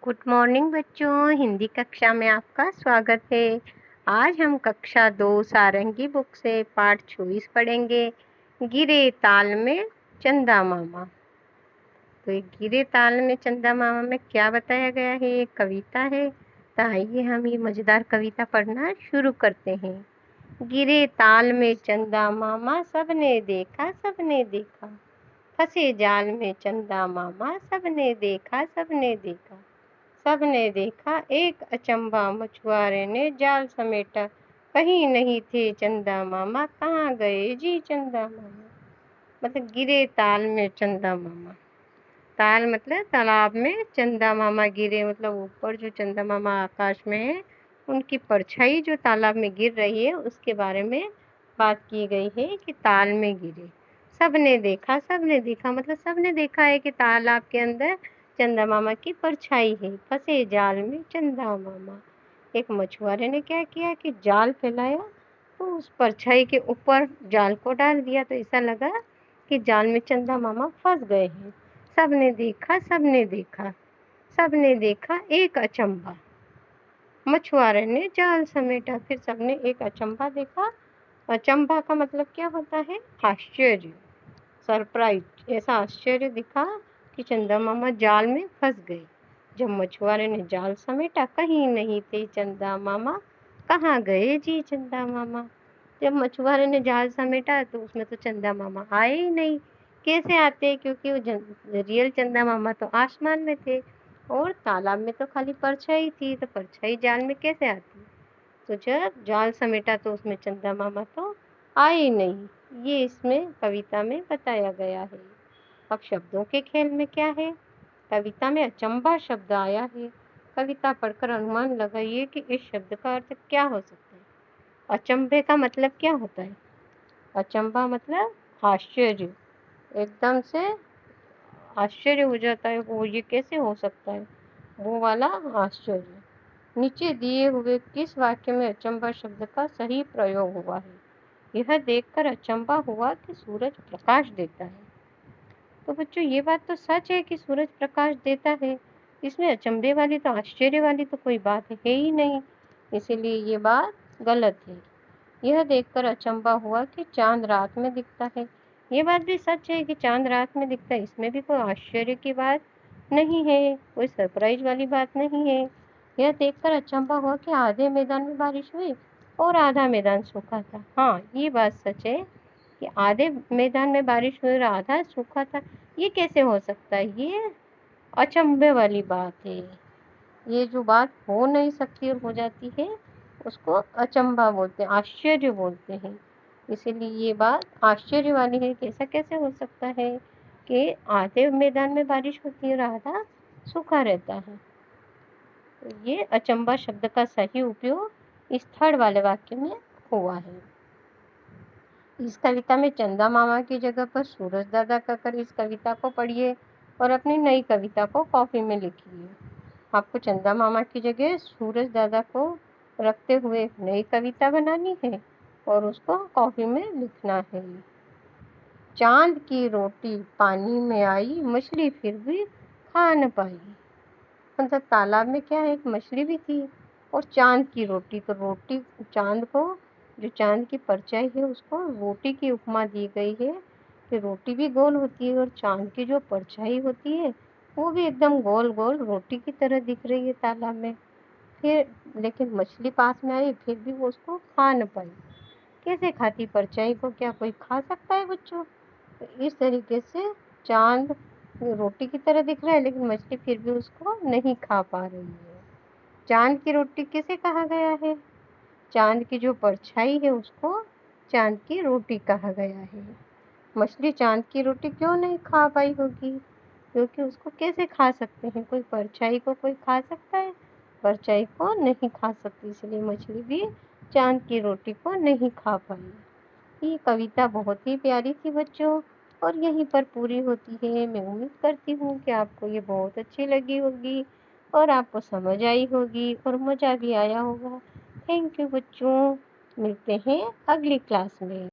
Good morning बच्चों, हिंदी कक्षा में आपका स्वागत है। आज हम कक्षा 2 सारंगी बुक से पाठ 24 पढ़ेंगे। गिरे ताल में चंदा मामा। तो ये गिरे ताल में चंदा मामा में क्या बताया गया है? ये कविता है। तो आइए हम ये मजेदार कविता पढ़ना शुरू करते हैं। गिरे ताल में चंदा मामा, सबने देखा सबने देखा। फंसे जाल में चंदा मामा, सबने देखा सबने देखा। सबने देखा एक अचंभा, मछुआरे ने जाल समेटा। कहीं नहीं थे चंदा मामा, कहाँ गए जी चंदा मामा। मतलब गिरे ताल में चंदा मामा। ताल मतलब तालाब में, चंदा मामा गिरे मतलब ऊपर जो चंदा मामा आकाश में है, उनकी परछाई जो तालाब में गिर रही है उसके बारे में बात की गई है कि ताल में गिरे। सबने देखा मतलब सबने देखा है कि तालाब के अंदर चंदा मामा की परछाई है। फंसे जाल में चंदा मामा। एक मछुआरे ने क्या किया कि जाल फैलाया, तो उस परछाई के ऊपर जाल को डाल दिया, तो ऐसा लगा कि जाल में चंदा मामा फंस गए हैं। सबने देखा सबने देखा। सबने देखा एक अचंभा, मछुआरे ने जाल समेटा। फिर सबने एक अचंभा देखा। अचंभा का मतलब क्या होता है? आश्चर्य, सरप्राइज। ऐसा आश्चर्य दिखा कि चंदा मामा जाल में फंस गए। जब मछुआरे ने जाल समेटा, कहीं नहीं थे चंदा मामा, कहाँ गए जी चंदा मामा। जब मछुआरे ने जाल समेटा तो उसमें तो चंदा मामा आए ही नहीं। कैसे आते? क्योंकि वो रियल चंदा मामा तो आसमान में थे और तालाब में तो खाली परछाई थी, तो परछाई जाल में कैसे आती। तो जब जाल समेटा तो उसमें चंदा मामा तो आए ही नहीं। ये इसमें कविता में बताया गया है। अब शब्दों के खेल में क्या है? कविता में अचंभा शब्द आया है। कविता पढ़कर अनुमान लगाइए कि इस शब्द का अर्थ क्या हो सकता है। अचंभे का मतलब क्या होता है? अचंभा मतलब आश्चर्य, एकदम से आश्चर्य हो जाता है, वो ये कैसे हो सकता है, वो वाला आश्चर्य। नीचे दिए हुए किस वाक्य में अचंभा शब्द का सही प्रयोग हुआ है? यह देखकर अचंभा हुआ कि सूरज प्रकाश देता है। तो बच्चों ये बात तो सच है कि सूरज प्रकाश देता है। इसमें अचंभे वाली तो, आश्चर्य वाली तो कोई बात है ही नहीं, इसीलिए ये बात गलत है। यह देखकर अचंभा हुआ कि चांद रात में दिखता है। ये बात भी सच है कि चांद रात में दिखता है, इसमें भी कोई आश्चर्य की बात नहीं है, कोई सरप्राइज वाली बात नहीं है। यह देखकर अचंभा हुआ कि आधे मैदान में बारिश हुई और आधा मैदान सूखा था। हाँ, ये बात सच है कि आधे मैदान में बारिश हुई और आधा सूखा था। ये कैसे हो सकता है? ये अचंभे वाली बात है। ये जो बात हो नहीं सकती और हो जाती है उसको अचंभा बोलते हैं, आश्चर्य बोलते हैं। इसीलिए ये बात आश्चर्य वाली है कि ऐसा कैसे हो सकता है कि आधे मैदान में बारिश होती है और आधा सूखा रहता है। तो ये अचंभा शब्द का सही उपयोग इस थर्ड वाले वाक्य में हुआ है। इस कविता में चंदा मामा की जगह पर सूरज दादा कहकर इस कविता को पढ़िए और अपनी नई कविता को कॉपी में लिखिए। आपको चंदा मामा की जगह सूरज दादा को रखते हुए एक नई कविता बनानी है और उसको कॉपी में लिखना है। चांद की रोटी पानी में आई, मछली फिर भी खा न पाई। मतलब तालाब में क्या है, एक मछली भी थी और चांद की रोटी। तो रोटी, चांद को, जो चांद की परछाई है उसको रोटी की उपमा दी गई है कि रोटी भी गोल होती है और चांद की जो परछाई होती है वो भी एकदम गोल गोल रोटी की तरह दिख रही है तालाब में। फिर लेकिन मछली पास में आई, फिर भी वो उसको खा न पाई। कैसे खाती परछाई को? क्या कोई खा सकता है बच्चों? तो इस तरीके से चांद रोटी की तरह दिख रहा है लेकिन मछली फिर भी उसको नहीं खा पा रही है। चांद की रोटी किसे कहा गया है? चांद की जो परछाई है उसको चांद की रोटी कहा गया है। मछली चांद की रोटी क्यों नहीं खा पाई होगी? क्योंकि उसको कैसे खा सकते हैं? कोई परछाई को कोई खा सकता है? परछाई को नहीं खा सकती, इसलिए मछली भी चांद की रोटी को नहीं खा पाई। ये कविता बहुत ही प्यारी थी बच्चों और यहीं पर पूरी होती है। मैं उम्मीद करती हूँ कि आपको ये बहुत अच्छी लगी होगी और आपको समझ आई होगी और मज़ा भी आया होगा। थैंक यू बच्चों, मिलते हैं अगली क्लास में।